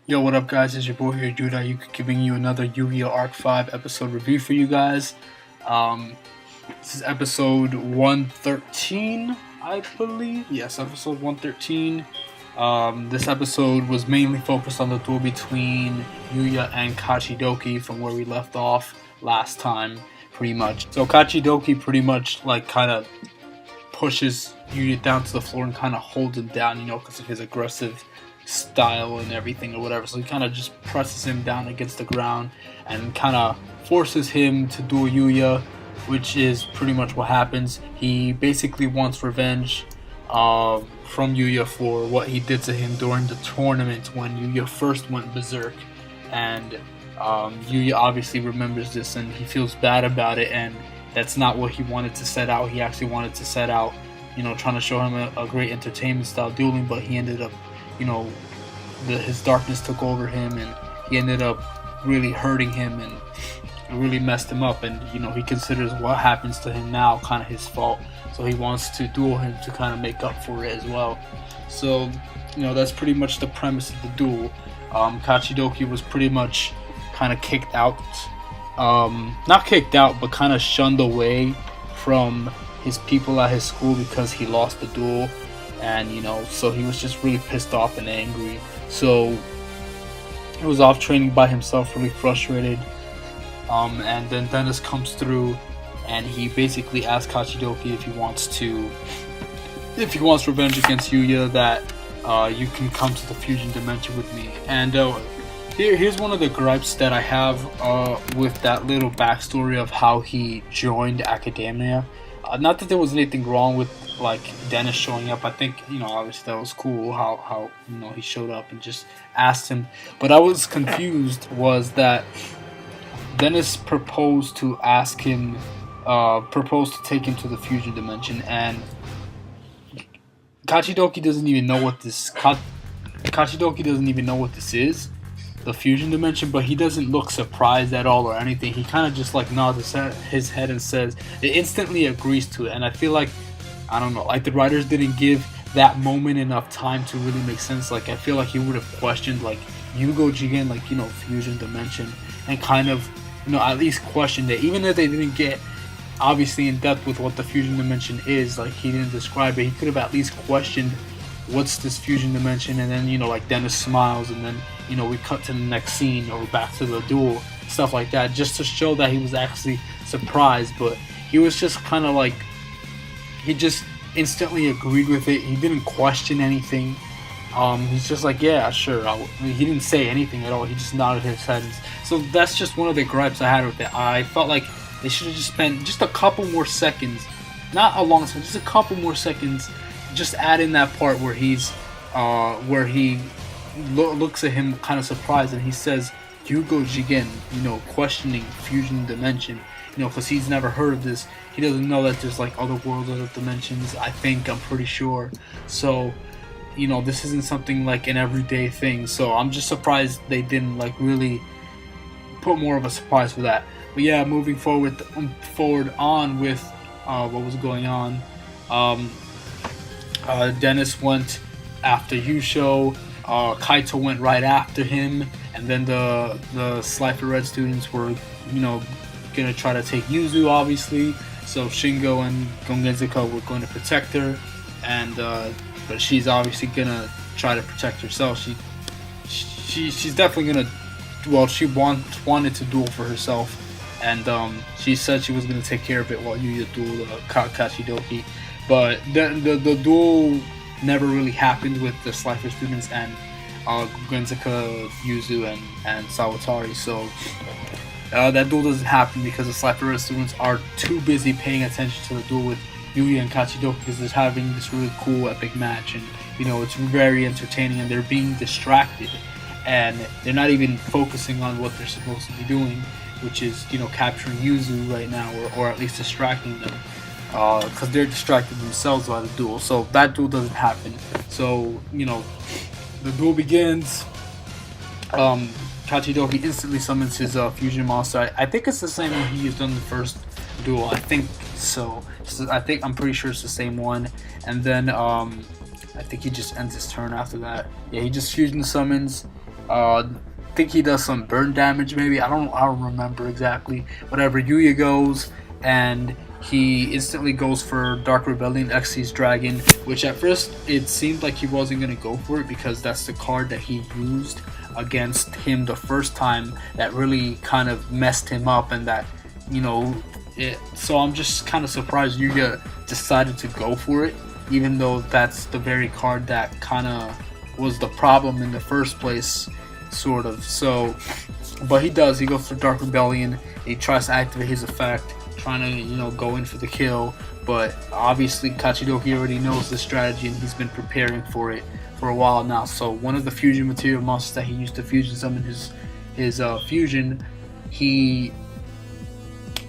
Yo, what up, guys? It's your boy here, Judah. Giving you another Yu-Gi-Oh! Arc 5 episode review for you guys. This is episode 113, I believe. Yes, episode 113. This episode was mainly focused on the duel between Yuya and Kachidoki from where we left off last time, pretty much. So Kachidoki pretty much kind of pushes Yuya down to the floor and kind of holds him down, because of his aggressive style and everything or whatever. So he kind of just presses him down against the ground and kind of forces him to duel Yuya, which is pretty much what happens. He basically wants revenge from Yuya for what he did to him during the tournament when Yuya first went berserk, and Yuya obviously remembers this and he feels bad about it, and that's not what he wanted to set out. He actually wanted to set out, trying to show him a great entertainment style dueling, but he ended up, his darkness took over him, and he ended up really hurting him and it really messed him up, and he considers what happens to him now kind of his fault, so he wants to duel him to kind of make up for it as well. So that's pretty much the premise of the duel. Kachidoki was pretty much kind of kicked out, not kicked out, but kind of shunned away from his people at his school because he lost the duel, and so he was just really pissed off and angry. So he was off training by himself, really frustrated. And then Dennis comes through and he basically asks Kachidoki if he wants revenge against Yuya, that you can come to the fusion dimension with me. And here's one of the gripes that I have with that little backstory of how he joined academia. Not that there was anything wrong with Dennis showing up. I think obviously that was cool how he showed up and just asked him. But I was confused was that Dennis proposed to take him to the fusion dimension, and Kachidoki doesn't even know what this is, the fusion dimension, but he doesn't look surprised at all or anything. He kind of just nods his head and says it, instantly agrees to it. And I feel I don't know, the writers didn't give that moment enough time to really make sense. I feel he would have questioned Yugo Jigen, fusion dimension, and kind of at least questioned it, even if they didn't get obviously in depth with what the fusion dimension is. He didn't describe it. He could have at least questioned what's this fusion dimension, and then Dennis smiles, and then we cut to the next scene or back to the duel, stuff like that, just to show that he was actually surprised. But he was just kind of he just instantly agreed with it. He didn't question anything. He's just yeah, sure. He didn't say anything at all. He just nodded his head. So that's just one of the gripes I had with it. I felt they should have just spent just a couple more seconds, not a long time, just a couple more seconds. Just add in that part where he's, where he looks at him kind of surprised, and he says Yugo Jigen, questioning fusion dimension, because he's never heard of this. He doesn't know that there's other worlds, other dimensions. I'm pretty sure. So this isn't something an everyday thing. So I'm just surprised they didn't really put more of a surprise for that. But yeah, moving forward on with what was going on. Dennis went after Yusho. Kaito went right after him, and then the Slifer Red students were gonna try to take Yuzu, obviously. So Shingo and Gongenzuka were going to protect her, and but she's obviously gonna try to protect herself. She's definitely gonna. Well, she wanted to duel for herself, and she said she was gonna take care of it while Yuya dueled Kachidoki. But the duel never really happened with the Slifer students and Genzuka, Yuzu, and Sawatari. So that duel doesn't happen because the Slifer Red students are too busy paying attention to the duel with Yuya and Kachidoki, because they're having this really cool epic match, and it's very entertaining, and they're being distracted, and they're not even focusing on what they're supposed to be doing, which is capturing Yuzu right now, or at least distracting them, because they're distracted themselves by the duel. So that duel doesn't happen. So the duel begins. Kachidoki instantly summons his fusion monster. I think it's the same one he used on the first duel. I think so. I'm pretty sure it's the same one. And then I think he just ends his turn after that. Yeah, he just fusion summons, I think he does some burn damage, maybe. I don't remember exactly. Whatever. Yuya goes and he instantly goes for Dark Rebellion Xyz Dragon, which at first it seemed like he wasn't gonna go for it because that's the card that he used against him the first time that really kind of messed him up, and that, you know, so I'm just kind of surprised Yuya decided to go for it, even though that's the very card that kind of was the problem in the first place, sort of. So, but he goes for Dark Rebellion. He tries to activate his effect, trying to, you know, go in for the kill. But obviously Kachidoki already knows the strategy and he's been preparing for it for a while now. So one of the fusion material monsters that he used to fusion summon his fusion,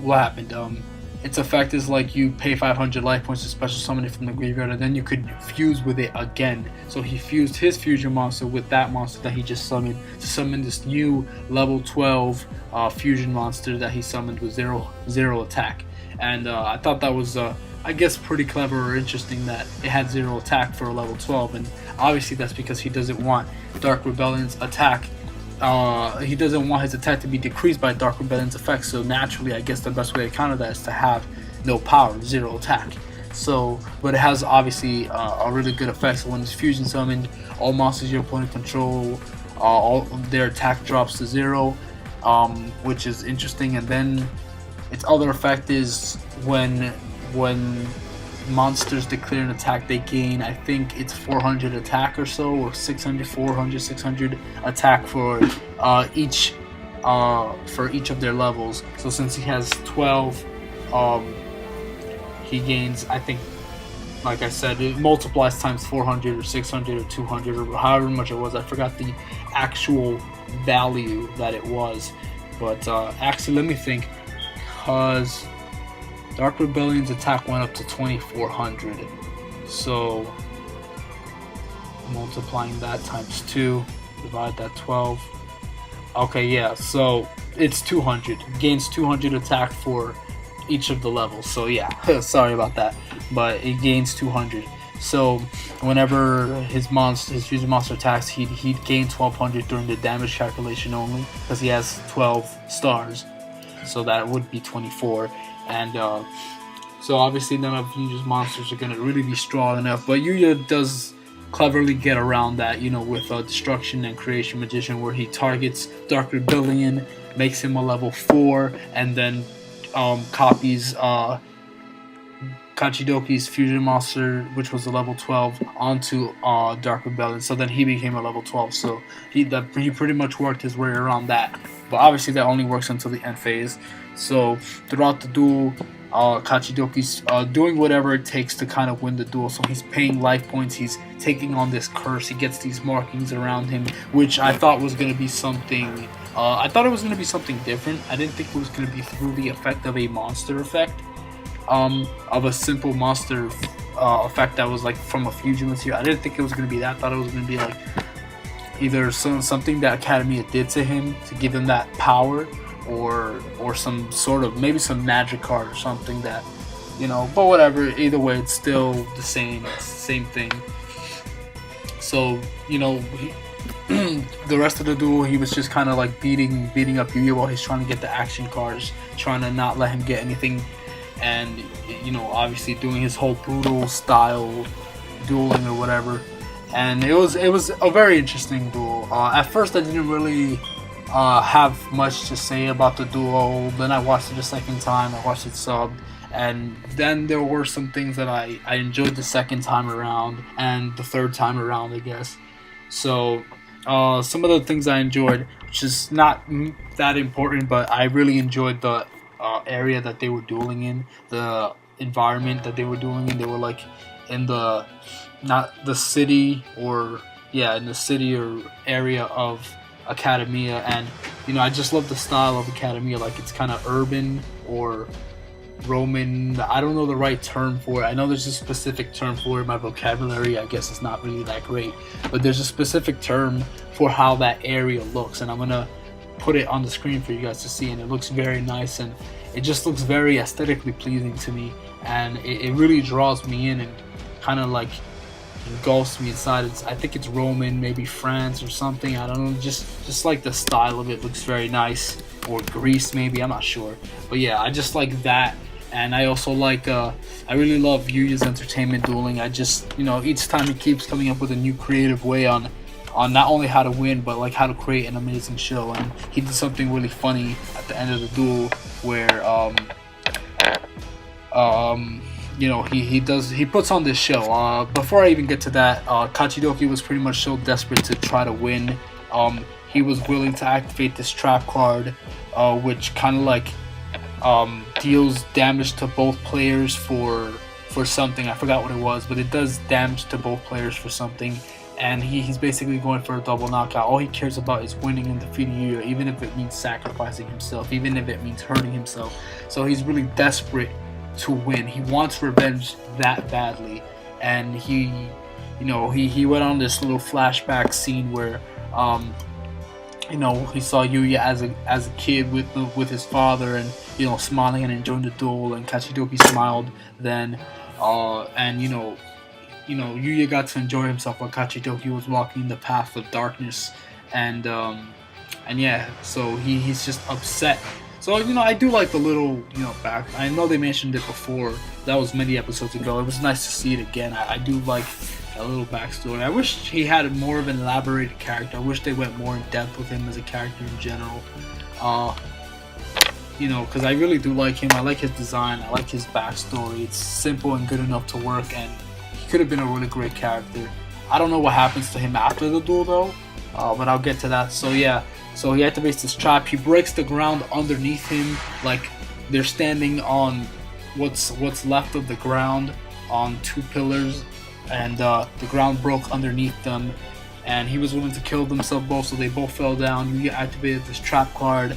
what happened? Its effect is like you pay 500 life points to special summon it from the graveyard, and then you could fuse with it again. So he fused his fusion monster with that monster that he just summoned to summon this new level 12 fusion monster that he summoned with zero attack. And I thought that was I guess pretty clever or interesting that it had 0 attack for a level 12, and obviously that's because he doesn't want Dark Rebellion's attack. He doesn't want his attack to be decreased by Dark Rebellion's effect, so naturally I guess the best way to counter that is to have no power, 0 attack. So, but it has obviously a really good effect. So when it's fusion summoned, all monsters your opponent control, all their attack drops to 0, which is interesting. And then its other effect is when monsters declare an attack, they gain, I think it's 400 attack or so, or 600 attack for each of their levels. So since he has 12, he gains, I think, like I said, it multiplies times 400 or 600 or 200 or however much it was. I forgot the actual value that it was, but actually let me think, because Dark Rebellion's attack went up to 2400, so multiplying that times 2, divide that 12. Okay, yeah, so it's 200. Gains 200 attack for each of the levels. So yeah, sorry about that, but it gains 200. So whenever his fusion monster attacks, he'd gain 1200 during the damage calculation only, because he has 12 stars. So that would be 24. And so obviously none of Yuya's monsters are going to really be strong enough, but Yuya does cleverly get around that, you know, with Destruction and Creation Magician, where he targets Dark Rebellion, makes him a level 4, and then copies Kachidoki's fusion monster, which was a level 12, onto Dark Rebellion. So then he became a level 12. So he pretty much worked his way around that. But obviously that only works until the end phase. So throughout the duel, Kachidoki's doing whatever it takes to kind of win the duel. So he's paying life points, he's taking on this curse, he gets these markings around him, which I thought was going to be something, I thought it was going to be something different. I didn't think it was going to be through the effect of a monster effect, of a simple monster effect that was like from a fusion material. I didn't think it was going to be that. I thought it was going to be like either something that Academia did to him to give him that power, or some sort of, maybe some magic card or something that, you know, but whatever, either way it's still the same thing. So, you know, the rest of the duel he was just kind of like beating up Yuya while he's trying to get the action cards, trying to not let him get anything, and, you know, obviously doing his whole brutal style dueling or whatever. And it was a very interesting duel. At first I didn't really have much to say about the duel. Then I watched it a second time, I watched it subbed, and then there were some things that I enjoyed the second time around and the third time around, I guess. So some of the things I enjoyed, which is not that important, but I really enjoyed the area that they were dueling in, the environment that they were dueling in. They were like in the, not the city, or yeah, in the city or area of Academia, and, you know, I just love the style of Academia. Like, it's kind of urban or Roman. I don't know the right term for it. I know there's a specific term for it. My vocabulary, I guess, is not really that great, but there's a specific term for how that area looks, and I'm gonna put it on the screen for you guys to see. And it looks very nice, and it just looks very aesthetically pleasing to me, and it really draws me in, and kind of like engulfs me inside. I think it's Roman, maybe France or something. I don't know. Just like the style of it looks very nice, or Greece maybe. I'm not sure, but yeah, I just like that. And I also like, I really love Yuya's entertainment dueling. I just, each time he keeps coming up with a new creative way on not only how to win, but like how to create an amazing show. And he did something really funny at the end of the duel where, he puts on this show. Before I even get to that, Kachidoki was pretty much so desperate to try to win. He was willing to activate this trap card, which kind of like deals damage to both players for something. I forgot what it was, but it does damage to both players for something. And he's basically going for a double knockout. All he cares about is winning and defeating Yuya, even if it means sacrificing himself, even if it means hurting himself. So he's really desperate to win. He wants revenge that badly. And he went on this little flashback scene where he saw Yuya as a kid with his father, and smiling and enjoying the duel, and Kachidoki smiled then, and Yuya got to enjoy himself while Kachidoki was walking the path of darkness, and yeah, so he's just upset. So I do like the little back. I know they mentioned it before. That was many episodes ago. It was nice to see it again. I do like a little backstory. I wish he had more of an elaborated character. I wish they went more in depth with him as a character in general. Because I really do like him. I like his design. I like his backstory. It's simple and good enough to work, and he could have been a really great character. I don't know what happens to him after the duel though, but I'll get to that. So yeah, so he activates this trap. He breaks the ground underneath him, like they're standing on what's left of the ground on two pillars, and the ground broke underneath them, and he was willing to kill themselves both, so they both fell down. Yuya activated this trap card,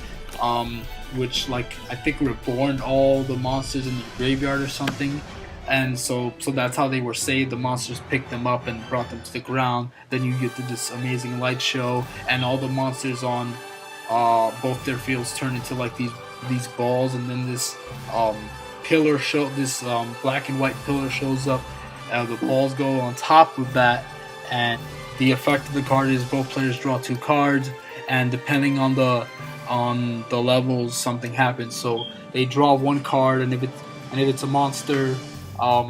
which I think reborn all the monsters in the graveyard or something, and so that's how they were saved. The monsters picked them up and brought them to the ground. Then Yuya did this amazing light show, and all the monsters on both their fields turned into like these balls, and then this pillar this black and white pillar shows up. The balls go on top of that, and the effect of the card is both players draw 2 cards, and depending on the levels, something happens. So they draw 1 card, and if it's a monster,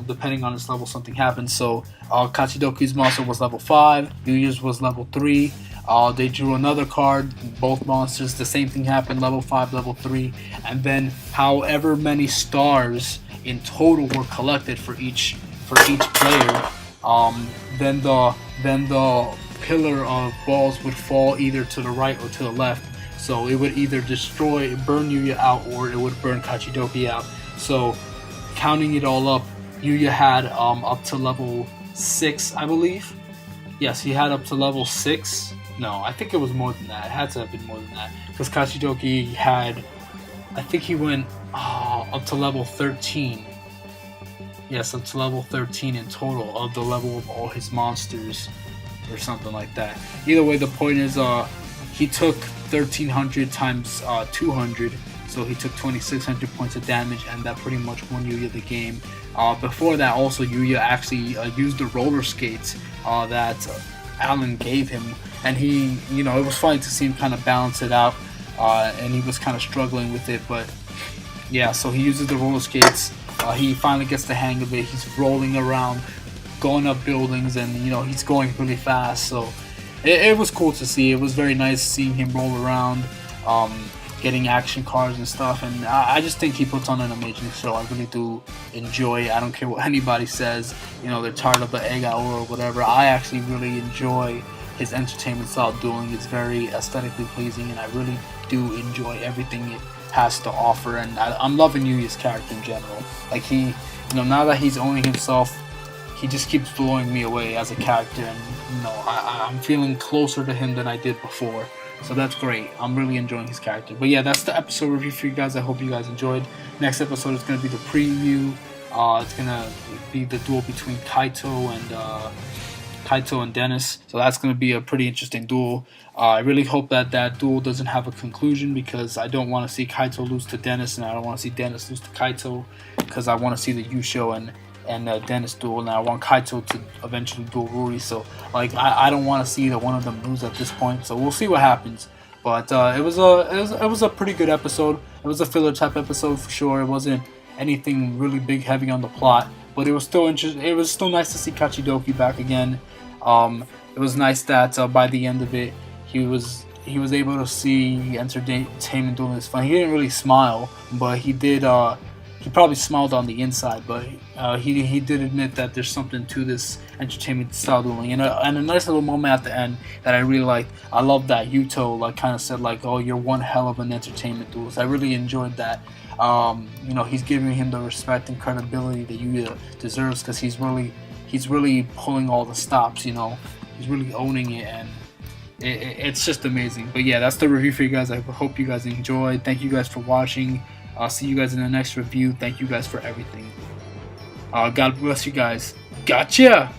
depending on its level, something happens. So Kachidoki's monster was level 5, Yuya's was level 3. They drew another card, both monsters, the same thing happened, level 5, level 3, and then however many stars in total were collected for each player, then the pillar of balls would fall either to the right or to the left. So it would either burn Yuya out, or it would burn Kachidoki out. So counting it all up, Yuya had up to level 6, I believe. Yes, he had up to level 6. No, I think it was more than that. It had to have been more than that, because Kachidoki had, I think he went up to level 13. Yes, up to level 13 in total of the level of all his monsters, or something like that. Either way, the point is, he took 1300 times 200, so he took 2600 points of damage, and that pretty much won Yuya the game. Before that, also Yuya actually used the roller skates that Alan gave him, and he, it was funny to see him kind of balance it out, and he was kind of struggling with it, but yeah, so he uses the roller skates. He finally gets the hang of it. He's rolling around, going up buildings, and he's going really fast. So it was cool to see. It was very nice seeing him roll around, getting action cards and stuff. And I just think he puts on an amazing show. I really do enjoy it. I don't care what anybody says. They're tired of the egg hour or whatever. I actually really enjoy his entertainment style dueling. It's very aesthetically pleasing, and I really do enjoy everything it has to offer, and I'm loving Yuya's character in general. Like he, now that he's owning himself, he just keeps blowing me away as a character, and I'm feeling closer to him than I did before. So that's great. I'm really enjoying his character. But yeah, that's the episode review for you guys. I hope you guys enjoyed. Next episode is going to be the preview. It's going to be the duel between Kaito and Dennis. So that's going to be a pretty interesting duel. I really hope that duel doesn't have a conclusion, because I don't want to see Kaito lose to Dennis, and I don't want to see Dennis lose to Kaito, because I want to see the Yusho and and Dennis duel, and I want Kaito to eventually duel Ruri. So like I don't want to see either one of them lose at this point. So we'll see what happens. But it was a pretty good episode. It was a filler type episode for sure. It wasn't anything really big heavy on the plot, but it was still interesting. It was still nice to see Kachidoki back again. It was nice that by the end of it, he was able to see entertainment doing this fun. He didn't really smile, but he did. He probably smiled on the inside, but he did admit that there's something to this entertainment style dueling, and a nice little moment at the end that I really liked. I love that Yuto like kind of said like, "Oh, you're one hell of an entertainment duelist." I really enjoyed that. He's giving him the respect and credibility that Yuya deserves, because he's really pulling all the stops. He's really owning it, and it's just amazing. But yeah, that's the review for you guys. I hope you guys enjoyed. Thank you guys for watching. I'll see you guys in the next review. Thank you guys for everything. God bless you guys. Gotcha!